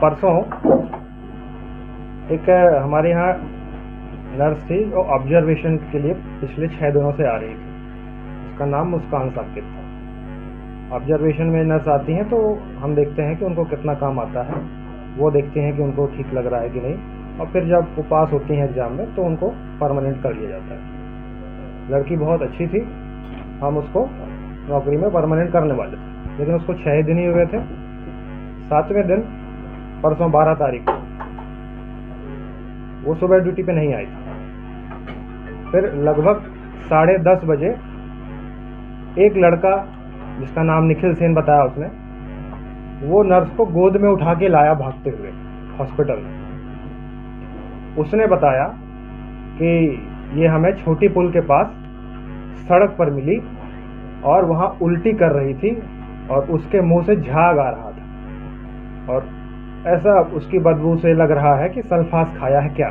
परसों एक हमारे यहाँ नर्स थी जो ऑब्जर्वेशन के लिए पिछले 6 दिनों से आ रही थी। उसका नाम मुस्कान साकिब था। ऑब्जर्वेशन में नर्स आती हैं तो हम देखते हैं कि उनको कितना काम आता है, वो देखते हैं कि उनको ठीक लग रहा है कि नहीं, और फिर जब वो पास होती हैं एग्ज़ाम में तो उनको परमानेंट कर लिया जाता है। लड़की बहुत अच्छी थी, हम उसको नौकरी में परमानेंट करने वाले थे, लेकिन उसको 6 दिन ही हुए थे। 7वें दिन परसों 12 तारीख को वो सुबह ड्यूटी पे नहीं आई थी। फिर लगभग 10:30 बजे एक लड़का जिसका नाम निखिल सेन बताया उसने, वो नर्स को गोद में उठा के लाया भागते हुए हॉस्पिटल में। उसने बताया कि ये हमें छोटी पुल के पास सड़क पर मिली और वहाँ उल्टी कर रही थी और उसके मुंह से झाग आ रहा था और ऐसा उसकी बदबू से लग रहा है कि सल्फास खाया है क्या।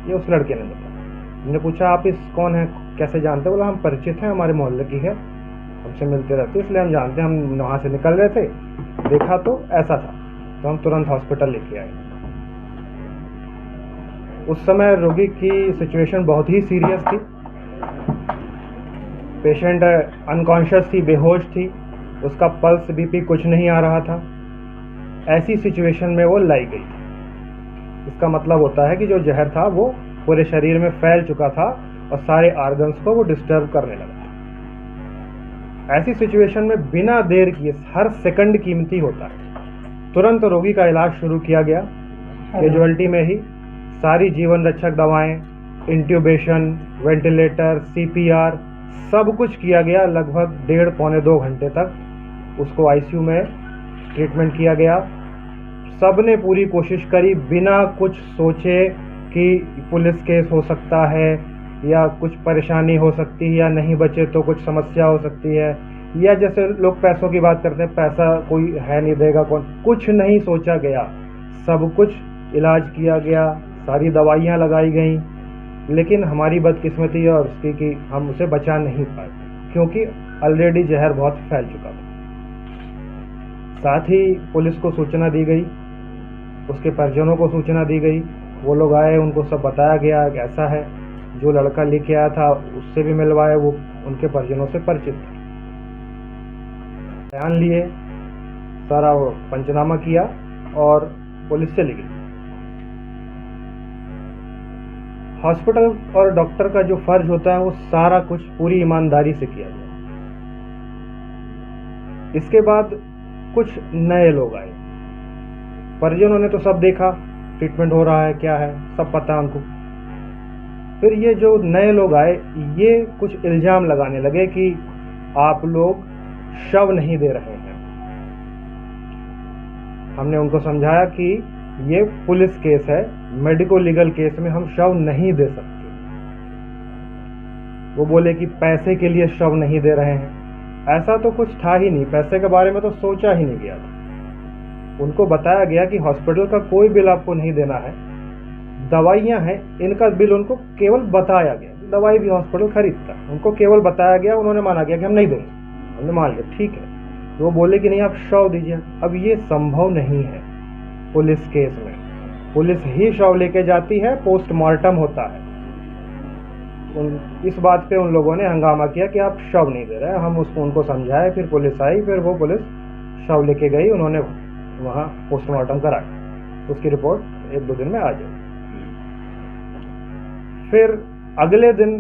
ये उस लड़के ने बताया। मैंने पूछा आप इस कौन है, कैसे जानते? बोला हम परिचित हैं, हमारे मोहल्ले की है, हमसे मिलते रहते इसलिए हम जानते हैं। हम वहाँ से निकल रहे थे, देखा तो ऐसा था, तो हम तुरंत हॉस्पिटल लेके आए। उस समय रोगी की सिचुएशन बहुत ही सीरियस थी। पेशेंट अनकॉन्शियस थी, बेहोश थी, उसका पल्स बीपी कुछ नहीं आ रहा था। ऐसी सिचुएशन में वो लाई गई थी। इसका मतलब होता है कि जो जहर था वो पूरे शरीर में फैल चुका था और सारे ऑर्गन्स को वो डिस्टर्ब करने लगा था। ऐसी सिचुएशन में बिना देर किए हर सेकंड कीमती होता है। तुरंत रोगी का इलाज शुरू किया गया। कैजुअल्टी में ही सारी जीवन रक्षक दवाएं, इंट्यूबेशन, वेंटिलेटर, सीपीआर सब कुछ किया गया। लगभग 1.5-2 घंटे तक उसको आईसीयू में ट्रीटमेंट किया गया। सबने पूरी कोशिश करी बिना कुछ सोचे कि पुलिस केस हो सकता है या कुछ परेशानी हो सकती है या नहीं बचे तो कुछ समस्या हो सकती है, या जैसे लोग पैसों की बात करते हैं, पैसा कोई है नहीं देगा कौन, कुछ नहीं सोचा गया। सब कुछ इलाज किया गया, सारी दवाइयाँ लगाई गई, लेकिन हमारी बदकिस्मती और उसकी कि हम उसे बचा नहीं पाए क्योंकि ऑलरेडी जहर बहुत फैल चुका था। साथ ही पुलिस को सूचना दी गई, उसके परिजनों को सूचना दी गई। वो लोग आए, उनको सब बताया गया कि ऐसा है। जो लड़का लेके आया था उससे भी मिलवाया, वो उनके परिजनों से परिचित था। बयान लिए, सारा वो पंचनामा किया और पुलिस चली गई। हॉस्पिटल और डॉक्टर का जो फर्ज होता है वो सारा कुछ पूरी ईमानदारी से किया गया। इसके बाद कुछ नए लोग आए। परिजनों ने तो सब देखा, ट्रीटमेंट हो रहा है क्या है सब पता उनको। फिर ये जो नए लोग आए ये कुछ इल्जाम लगाने लगे कि आप लोग शव नहीं दे रहे हैं। हमने उनको समझाया कि ये पुलिस केस है, मेडिको लीगल केस में हम शव नहीं दे सकते। वो बोले कि पैसे के लिए शव नहीं दे रहे हैं। ऐसा तो कुछ था ही नहीं, पैसे के बारे में तो सोचा ही नहीं गया था। उनको बताया गया कि हॉस्पिटल का कोई बिल आपको नहीं देना है, दवाइयाँ हैं इनका बिल उनको केवल बताया गया। दवाई भी हॉस्पिटल खरीदता है, उनको केवल बताया गया, उन्होंने माना गया कि हम नहीं देंगे। हमने मान लिया ठीक है। तो वो बोले कि नहीं आप शव दीजिए। अब ये संभव नहीं है पुलिस केस में। पुलिस ही शव लेके जाती है, पोस्टमार्टम होता है। इस बात पे उन लोगों ने हंगामा किया कि आप शव नहीं दे रहे। हम उसको उनको समझाए, फिर पुलिस आई, फिर वो पुलिस शव लेके गई, उन्होंने वहाँ पोस्टमार्टम कराया। उसकी रिपोर्ट 1-2 दिन में आ जाएगी। फिर अगले दिन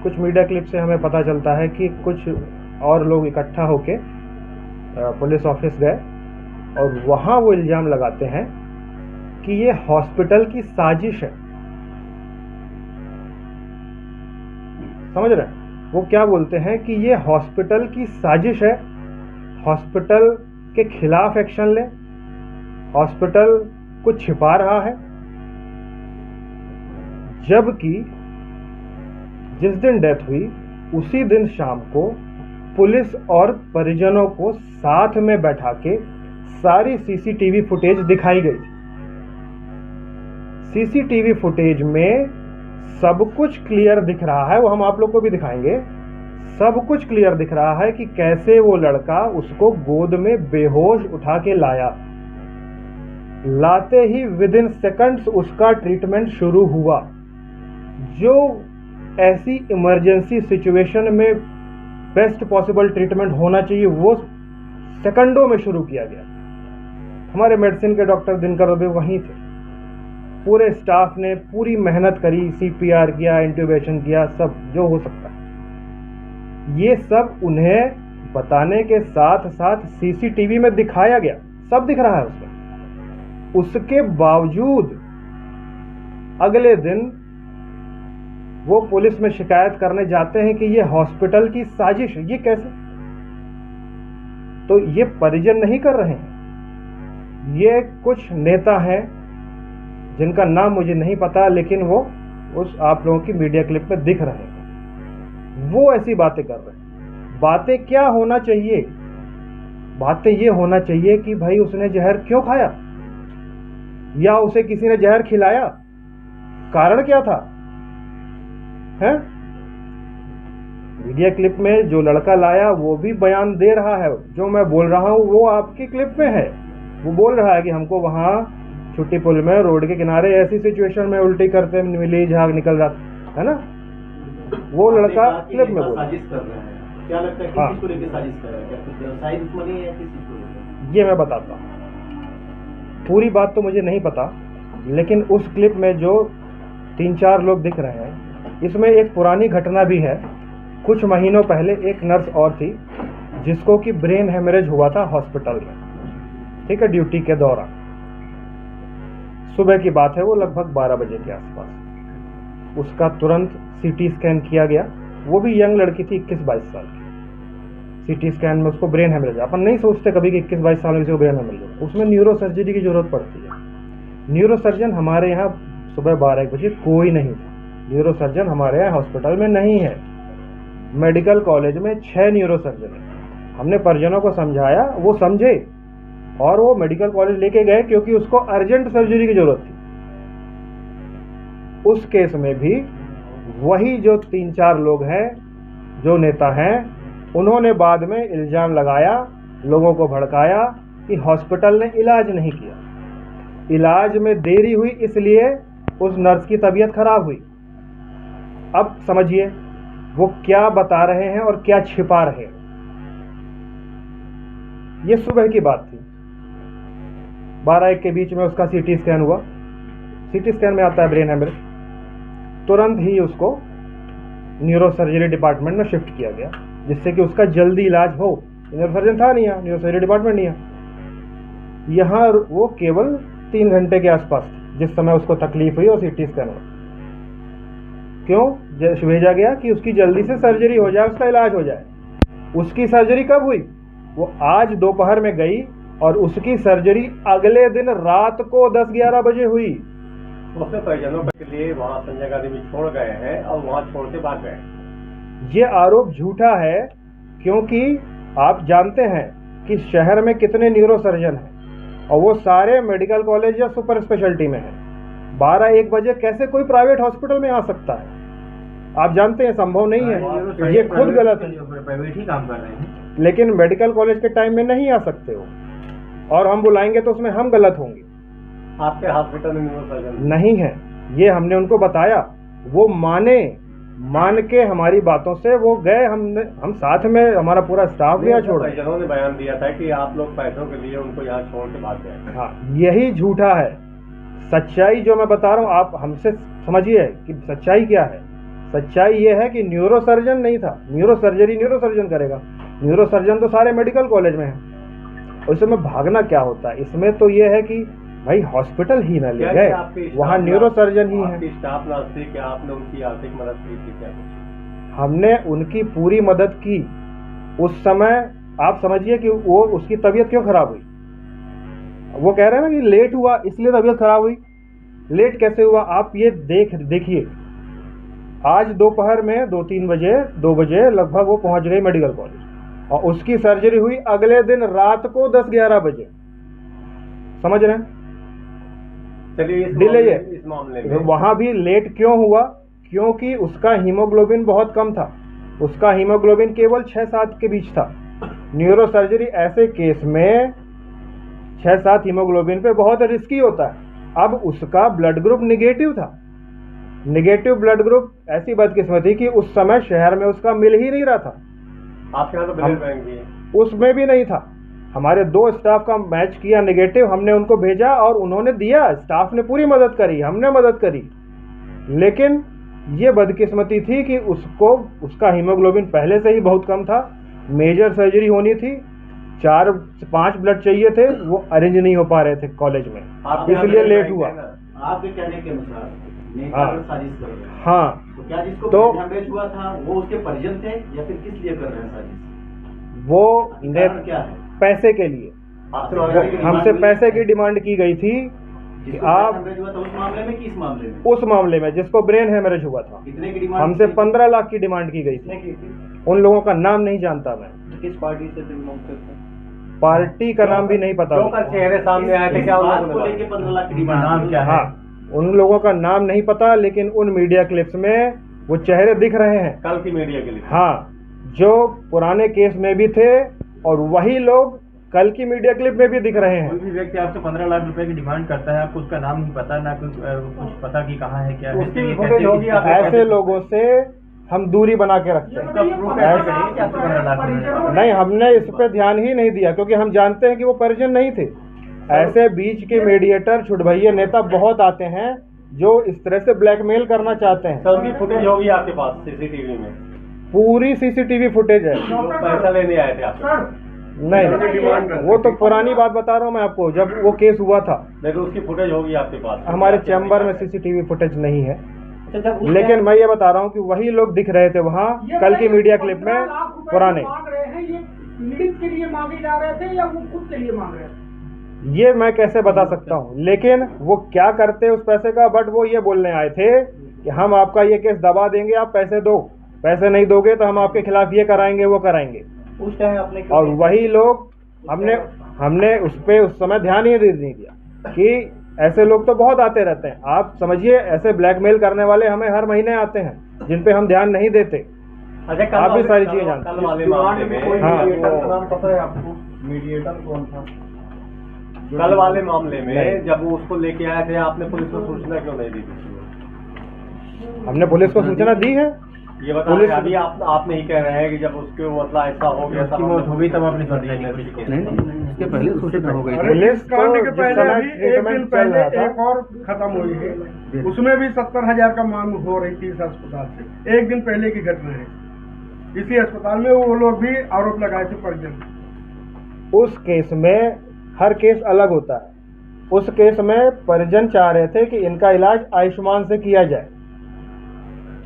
कुछ मीडिया क्लिप से हमें पता चलता है कि कुछ और लोग इकट्ठा होके पुलिस ऑफिस गए और वहाँ वो इल्ज़ाम लगाते हैं कि ये हॉस्पिटल की साजिश है। समझ रहे हैं? वो क्या बोलते हैं कि ये हॉस्पिटल की साजिश है, हॉस्पिटल के खिलाफ एक्शन ले, हॉस्पिटल कुछ छिपा रहा है। जबकि जिस दिन डेथ हुई उसी दिन शाम को पुलिस और परिजनों को साथ में बैठा के सारी सीसीटीवी फुटेज दिखाई गई। सीसीटीवी फुटेज में सब कुछ क्लियर दिख रहा है, वो हम आप लोग को भी दिखाएंगे। सब कुछ क्लियर दिख रहा है कि कैसे वो लड़का उसको गोद में बेहोश उठा के लाया। लाते ही विद इन सेकंड्स उसका ट्रीटमेंट शुरू हुआ। जो ऐसी इमरजेंसी सिचुएशन में बेस्ट पॉसिबल ट्रीटमेंट होना चाहिए वो सेकंडों में शुरू किया गया। हमारे मेडिसिन के डॉक्टर दिनकर भी वहीं थे, पूरे स्टाफ ने पूरी मेहनत करी, सीपीआर किया, इंट्यूबेशन किया, सब जो हो सकता है। ये सब उन्हें बताने के साथ साथ सीसीटीवी में दिखाया गया, सब दिख रहा है उसमें। उसके बावजूद अगले दिन वो पुलिस में शिकायत करने जाते हैं कि ये हॉस्पिटल की साजिश। ये कैसे? तो ये परिजन नहीं कर रहे हैं, ये कुछ नेता हैं जिनका नाम मुझे नहीं पता, लेकिन वो उस आप लोगों की मीडिया क्लिप में दिख रहे हैं। वो ऐसी बातें कर रहे हैं। बातें क्या होना चाहिए? बातें ये होना चाहिए कि भाई उसने जहर क्यों खाया, या उसे किसी ने जहर खिलाया, कारण क्या था है? मीडिया क्लिप में जो लड़का लाया वो भी बयान दे रहा है, जो मैं बोल रहा हूं वो आपकी क्लिप में है। वो बोल रहा है कि हमको वहां छुट्टी पुल में रोड के किनारे ऐसी सिचुएशन में उल्टी करते मिली, झाग निकल रहा है ना। वो लड़का क्लिप में बोल साजिश कर रहा है। क्या लगता है किस चीज को लेकर साजिश कर रहा है? क्या कुछ व्यवसायिक दुश्मनी है या किस चीज को लेकर? ये मैं बताता हूँ, पूरी बात तो मुझे नहीं पता, लेकिन उस क्लिप में जो 3-4 लोग दिख रहे हैं, इसमें एक पुरानी घटना भी है। कुछ महीनों पहले एक नर्स और थी जिसको कि ब्रेन हेमरेज हुआ था हॉस्पिटल में, ठीक है, ड्यूटी के दौरान। सुबह की बात है, वो लगभग 12 बजे के आसपास। उसका तुरंत सीटी स्कैन किया गया। वो भी यंग लड़की थी, 21-22 साल की। सीटी स्कैन में उसको ब्रेन हेमरेज, अपन नहीं सोचते कभी कि 21-22 साल में किसी को ब्रेन हेमरेज हो, उसमें न्यूरो सर्जरी की जरूरत पड़ती है। न्यूरो सर्जन हमारे यहाँ सुबह 12-1 बजे कोई नहीं था। न्यूरो सर्जन हमारे यहाँ हॉस्पिटल में नहीं है। मेडिकल कॉलेज में 6 न्यूरो सर्जन है। हमने परिजनों को समझाया, वो समझे और वो मेडिकल कॉलेज लेके गए क्योंकि उसको अर्जेंट सर्जरी की जरूरत थी। उस केस में भी वही जो 3-4 लोग हैं, जो नेता हैं, उन्होंने बाद में इल्जाम लगाया, लोगों को भड़काया कि हॉस्पिटल ने इलाज नहीं किया। इलाज में देरी हुई इसलिए उस नर्स की तबीयत खराब हुई। अब समझिए वो क्या बता रहे हैं और क्या छिपा रहे हैं। ये सुबह की बात थी, 12-1 के बीच में उसका सीटी स्कैन हुआ। सीटी स्कैन में आता है ब्रेन हेमरेज। तुरंत ही उसको न्यूरो सर्जरी डिपार्टमेंट में शिफ्ट किया गया, जिससे कि उसका जल्दी इलाज हो। न्यूरो सर्जन था नहीं, यहाँ न्यूरो सर्जरी डिपार्टमेंट नहीं है। यहाँ वो केवल 3 घंटे के आसपास थी जिस समय उसको तकलीफ हुई और सीटी स्कैन हुआ। क्यों भेजा गया? कि उसकी जल्दी से सर्जरी हो जाए, उसका इलाज हो जाए। उसकी सर्जरी कब हुई? वो आज दोपहर में गई और उसकी सर्जरी अगले दिन रात को 10-11 बजे हुई। उसने परिजनों के लिए वहाँ संजय गांधी भी छोड़ गए हैं और वहाँ छोड़ के भाग गए। ये आरोप झूठा है, क्योंकि आप जानते हैं कि शहर में कितने न्यूरो सर्जन हैं और वो सारे मेडिकल कॉलेज या सुपर स्पेशलिटी में हैं। 12-1 बजे कैसे कोई प्राइवेट हॉस्पिटल में आ सकता है? आप जानते हैं संभव नहीं है, ये खुद गलत है। प्राइवेट ही काम कर रहे हैं, लेकिन मेडिकल कॉलेज के टाइम में नहीं आ सकते हो, और हम बुलाएंगे तो उसमें हम गलत होंगे। आपके हॉस्पिटल में न्यूरो सर्जन नहीं है, ये हमने उनको बताया, वो मान के हमारी बातों से वो गए। हम साथ में, हमारा पूरा स्टाफ गया छोड़। परिजनों ने बयान दिया था कि आप लोग पैसों के लिए उनको यहाँ छोड़ के भाग गए। हाँ, यही झूठा है। सच्चाई जो मैं बता रहा हूँ आप हमसे समझिए कि सच्चाई क्या है। सच्चाई ये है कि न्यूरो सर्जन नहीं था। न्यूरो सर्जरी न्यूरो सर्जन करेगा, न्यूरो सर्जन तो सारे मेडिकल कॉलेज में है। और इसमें भागना क्या होता है? इसमें तो ये है कि भाई हॉस्पिटल ही ना ले गए, वहाँ न्यूरो सर्जन ही है। स्टाफ नर्स थे, क्या आपने उनकी आर्थिक मदद की थी? क्या हमने उनकी पूरी मदद की। उस समय आप समझिए कि वो उसकी तबीयत क्यों खराब हुई। वो कह रहे हैं ना कि लेट हुआ इसलिए तबीयत खराब हुई। लेट कैसे हुआ? आप ये देखिए, आज दोपहर में 2 बजे लगभग वो पहुंच गई मेडिकल कॉलेज और उसकी सर्जरी हुई अगले दिन रात को 10-11 बजे। समझ रहे हैं? चलिए डिले इस मामले में वहां भी लेट क्यों हुआ? क्योंकि उसका हीमोग्लोबिन बहुत कम था। उसका हीमोग्लोबिन केवल 6-7 के बीच था। न्यूरो सर्जरी ऐसे केस में 6-7 हीमोग्लोबिन पे बहुत रिस्की होता है। अब उसका ब्लड ग्रुप निगेटिव था। निगेटिव ब्लड ग्रुप ऐसी बदकिस्मती कि उस समय शहर में उसका मिल ही नहीं रहा था। आपके यहाँ तो ब्लड बैंक भी है। उसमें भी नहीं था। हमारे 2 स्टाफ का मैच किया नेगेटिव, हमने उनको भेजा और उन्होंने दिया। स्टाफ ने पूरी मदद करी, हमने मदद करी, लेकिन ये बदकिस्मती थी कि उसका हीमोग्लोबिन पहले से ही बहुत कम था। मेजर सर्जरी होनी थी, 4 से 5 ब्लड चाहिए थे, वो अरेंज नहीं हो पा रहे थे कॉलेज में, इसलिए लेट हुआ। आपके कहने के अनुसार हाँ। साजिश कर रहे हैं। हाँ, तो क्या जिसको तो हेमरेज हुआ था वो उसके परिजन थे या फिर किस लिए कर रहे हैं साजिश? वो कारण क्या है? पैसे के लिए, हमसे पैसे की डिमांड की गई थी कि जिसको आप हेमरेज हुआ था उस मामले में कि इस मामले में? उस मामले में जिसको ब्रेन हेमरेज हुआ था, कितने की डिमांड? हमसे 15 लाख की डिमांड की गई थी। उन लोगों का नाम नहीं जानता मैं, किस पार्टी से बिलोंग करते हैं? पार्टी का नाम भी नहीं पता जो कल चेहरे सामने आए थे, क्या इस बात उन्होंने को बोला? लेके 15 लाख की डिमांड नाम क्या है? हाँ, उन लोगों का नाम नहीं पता, लेकिन उन मीडिया क्लिप्स में वो चेहरे दिख रहे हैं। कल की मीडिया के लिए। हाँ, जो पुराने केस में भी थे और वही लोग कल की मीडिया क्लिप में भी दिख रहे कोई हैं। भी व्यक्ति आपसे 15 लाख रुपए की डिमांड करता है, आपको उसका नाम नहीं पता, ना कुछ पता कि कहाँ है क्या है, उसकी तो ये footage कैसे- होगी आप- ऐसे लोगों से हम दूरी बना के रखते हैं। इसका proof ऐसे करिए कि आपसे 15 लाख रुपए नहीं, हमने इस पे ध्यान ही नहीं दिया क्योंकि हम जानते हैं कि वो परिजन नहीं थे। ऐसे बीच के मीडिएटर छुटभैये नेता बहुत आते हैं जो इस तरह से ब्लैकमेल करना चाहते हैं। सर की फुटेज होगी आपके पास सीसीटीवी में? पूरी सीसीटीवी फुटेज है। लोग पैसा लेने आए थे आपसे? नहीं, वो तो पुरानी बात बता रहा हूँ मैं आपको, जब वो केस हुआ था। लेकिन उसकी फुटेज होगी आपके पास? हमारे चैम्बर में सीसीटीवी फुटेज नहीं है, लेकिन मैं ये बता रहा हूँ कि वही लोग दिख रहे थे वहाँ कल की मीडिया क्लिप में पुराने। मांग रहे हैं, ये पीड़ित के लिए मांगे जा रहे थे या वो खुद के लिए मांग रहे थे? ये मैं कैसे बता सकता हूँ, लेकिन वो क्या करते उस पैसे का, बट वो ये बोलने आए थे कि हम आपका ये केस दबा देंगे, आप पैसे दो, पैसे नहीं दोगे तो हम आपके खिलाफ ये कराएंगे वो कराएंगे। उस टाइम आपने और वही लोग हमने उस पे उस समय ध्यान ही नहीं दिया कि ऐसे लोग तो बहुत आते रहते हैं। आप समझिए, ऐसे ब्लैकमेल करने वाले हमें हर महीने आते हैं जिन पे हम ध्यान नहीं देते। अच्छा, कल आप भी वाले- सारी चीजें जानते कल वाले मामले में हाँ। मीडिएटर का नाम पता है आपको? मीडिएटर कौन था? कल वाले मामले में जब वो उसको लेके आए थे, आपने पुलिस को सूचना क्यों नहीं दी थी? हमने पुलिस को सूचना दी है। ये बता पुलिस- अभी आप नहीं कह रहे हैं कि जब उसके मतलब ऐसा हो गया उसकी मौत हो गई तब आपने सूचना दी पुलिस को? इसके पहले सूचना हो गई थी। पुलिस को कांड के जिस पहले समय अभी एक दिन ट्रीटमेंट चल पहले रहा था, एक और खत्म हुई है, उसमें भी 70,000 का मांग हो रही थी इस अस्पताल से। एक दिन पहले की घटना है, इसी अस्पताल में वो लोग भी आरोप लगाए थे परिजन। उस केस में हर केस अलग होता है। उस केस में परिजन चाह रहे थे कि इनका इलाज आयुष्मान से किया जाए,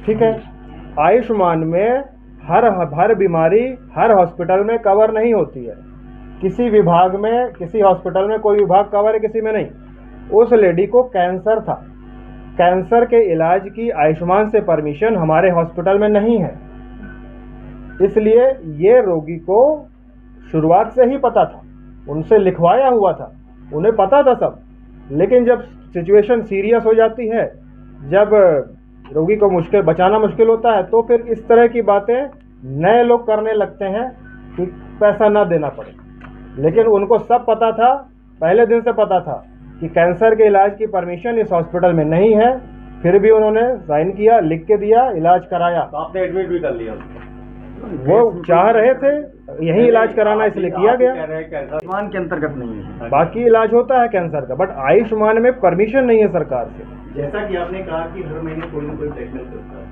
ठीक है। आयुष्मान में हर बीमारी हर हॉस्पिटल में कवर नहीं होती है। किसी विभाग में, किसी हॉस्पिटल में कोई विभाग कवर है, किसी में नहीं। उस लेडी को कैंसर था, कैंसर के इलाज की आयुष्मान से परमिशन हमारे हॉस्पिटल में नहीं है। इसलिए ये रोगी को शुरुआत से ही पता था, उनसे लिखवाया हुआ था, उन्हें पता था सब। लेकिन जब सिचुएशन सीरियस हो जाती है, जब रोगी को बचाना मुश्किल होता है, तो फिर इस तरह की बातें नए लोग करने लगते हैं कि पैसा ना देना पड़े। लेकिन उनको सब पता था, पहले दिन से पता था कि कैंसर के इलाज की परमिशन इस हॉस्पिटल में नहीं है, फिर भी उन्होंने साइन किया, लिख के दिया, इलाज कराया। तो आपने एडमिट भी कर लिया उसको? वो चाह रहे थे यही इलाज कराना, इसलिए किया गया। कह रहे हैं कैंसर आयुष्मान के अंतर्गत नहीं है। बाकी इलाज होता है कैंसर का, बट आयुष्मान में परमिशन नहीं है सरकार से। जैसा कि आपने कहा कि हर महीने कोई ना कोई ब्लैकमेल करता है,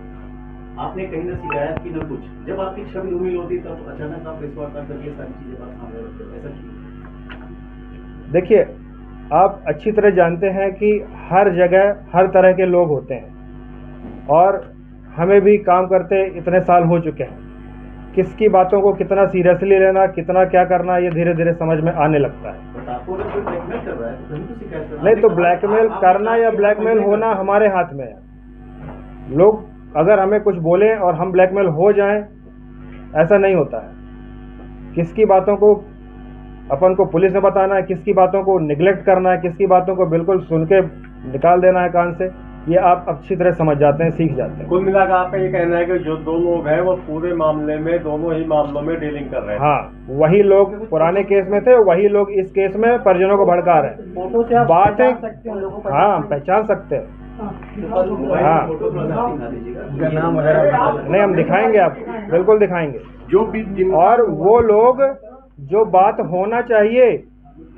आपने कहीं ना शिकायत की ना कुछ, जब आपकी छवि धूमिल होती तब अचानक आप रिश्वत करके सारी चीजें बात सामने रखते हो, ऐसा क्यों? देखिए, आप अच्छी तरह जानते हैं कि हर जगह हर तरह के लोग होते हैं, और हमें भी काम करते इतने साल हो चुके हैं। किसकी बातों को कितना सीरियसली लेना, कितना क्या करना, ये धीरे धीरे समझ में आने लगता है। बट आपको अगर कोई ब्लैकमेल कर रहा है तो कहीं तो शिकायत करना। नहीं तो ब्लैकमेल करना या ब्लैकमेल होना हमारे हाथ में है। लोग अगर हमें कुछ बोलें और हम ब्लैकमेल हो जाएं, ऐसा नहीं होता है। किसकी बातों को अपन को पुलिस ने बताना है, किसकी बातों को निगलेक्ट करना है, किसकी बातों को बिल्कुल सुन के निकाल देना है कान से, ये आप अच्छी तरह समझ जाते हैं, सीख जाते हैं। कुल मिलाकर आपका ये कहना है कि जो दो लोग हैं वो पूरे मामले में दोनों ही मामलों में डीलिंग कर रहे हैं। हाँ, वही लोग पुराने केस में थे, वही लोग इस केस में परिजनों को भड़का रहे हैं। फोटो से आप बात है, पहचान सकते हैं लोगों को? हाँ पहचान सकते हैं। हाँ। फोटो थोड़ा सा दिखा दीजिएगा। उनका नाम वगैरह नहीं, हम दिखाएंगे आपको, बिल्कुल दिखाएंगे। जो भी जिन और वो लोग जो बात होना चाहिए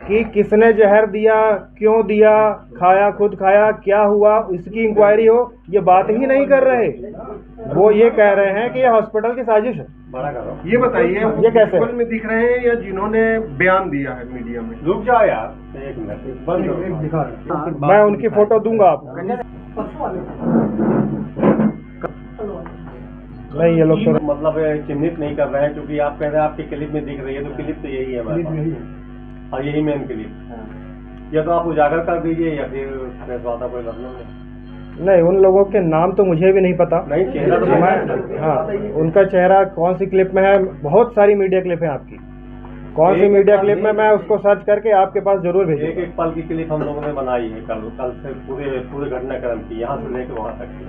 कि किसने जहर दिया, क्यों दिया, खाया, खुद खाया, क्या हुआ, इसकी इंक्वायरी हो, ये बात ही नहीं कर रहे। वो ये कह रहे हैं कि ये हॉस्पिटल की साजिश है। बड़ा करो, ये बताइए, वो ये कैसे? विजुअल में दिख रहे हैं या जिन्होंने बयान दिया है मीडिया में? रुक जाओ यार, एक मिनट बंद करो। मैं उनकी फोटो दूंगा आपको। नहीं, ये लोग तो मतलब चिन्हित नहीं कर रहे हैं, क्योंकि आप कह रहे हैं आपकी क्लिप में दिख रही है, तो क्लिप तो यही है हमारे पास। और यही मेन क्लिप, या तो आप उजागर कर दीजिए या फिर प्रेस वार्ता कोई कर लो। नहीं, उन लोगों के नाम तो मुझे भी नहीं पता। नहीं, चेहरा तो मैं, हाँ, उनका चेहरा कौन सी क्लिप में है, बहुत सारी मीडिया क्लिप है आपकी, कौन सी मीडिया क्लिप में, मैं उसको सर्च करके आपके पास जरूर भेजूंगा। एक एक पल की क्लिप हम लोगों ने बनाई है कल से पूरे घटनाक्रम की, यहाँ से लेकर वहाँ तक की।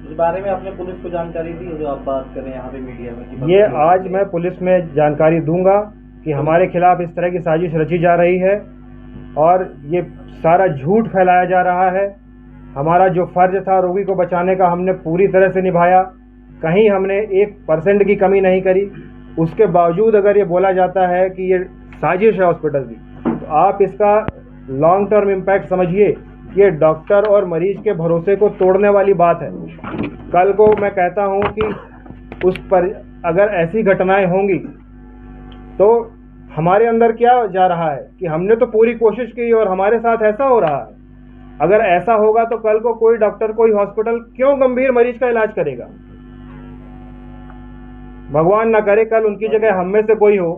इस बारे में आपने पुलिस को जानकारी दी है, जो आप बात कर रहे हैं यहाँ पे मीडिया में कि ये आज मैं पुलिस में जानकारी दूंगा कि हमारे खिलाफ इस तरह की साजिश रची जा रही है और ये सारा झूठ फैलाया जा रहा है। हमारा जो फर्ज था रोगी को बचाने का, हमने पूरी तरह से निभाया, कहीं हमने 1% की कमी नहीं करी। उसके बावजूद अगर ये बोला जाता है कि ये साजिश है हॉस्पिटल की, तो आप इसका लॉन्ग टर्म इम्पैक्ट समझिए। ये डॉक्टर और मरीज के भरोसे को तोड़ने वाली बात है। कल को मैं कहता हूँ कि उस पर अगर ऐसी घटनाएं होंगी तो हमारे अंदर क्या जा रहा है कि हमने तो पूरी कोशिश की और हमारे साथ ऐसा हो रहा है। अगर ऐसा होगा तो कल को कोई डॉक्टर, कोई हॉस्पिटल क्यों गंभीर मरीज का इलाज करेगा? भगवान ना करे कल उनकी जगह हम में से कोई हो,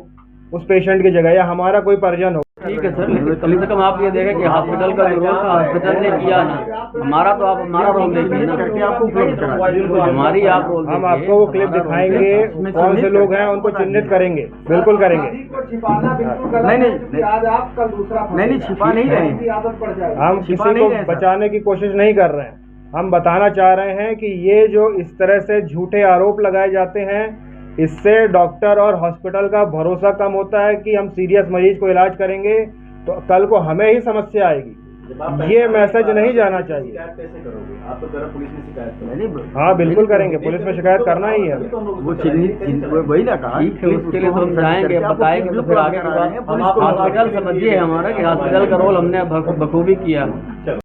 उस पेशेंट की जगह, या हमारा कोई परिजन हो। ठीक है सर, लेकिन कम से कम आप ये देखें कि हॉस्पिटल का जो रोल था हॉस्पिटल ने किया ना, हमारा तो आप हमारा रोल देखिए ना, हमारी आप रोल हम आपको वो क्लिप दिखाएंगे, कौन से लोग हैं उनको चिन्हित करेंगे, बिल्कुल करेंगे। नहीं आज आप कल दूसरा नहीं छिपा नहीं रहे, हम किसी को बचाने की कोशिश नहीं कर रहे हैं। हम बताना चाह रहे हैं कि ये जो इस तरह से झूठे आरोप लगाए जाते हैं, इससे डॉक्टर और हॉस्पिटल का भरोसा कम होता है कि हम सीरियस मरीज को इलाज करेंगे तो कल को हमें ही समस्या आएगी। ये मैसेज नहीं जाना चाहिए। कैसे करोगे? आप तो कह रहे पुलिस में शिकायत करो। हाँ बिल्कुल करेंगे, पुलिस में शिकायत करना ही है। वो चिन्हित वही ना कहा, ठीक है, उसके लिए तो हम जाएंगे, बताएंगे तो फिर आगे की बात। हॉस्पिटल समझिए हमारा कि हॉस्पिटल का रोल हमने बखूबी किया।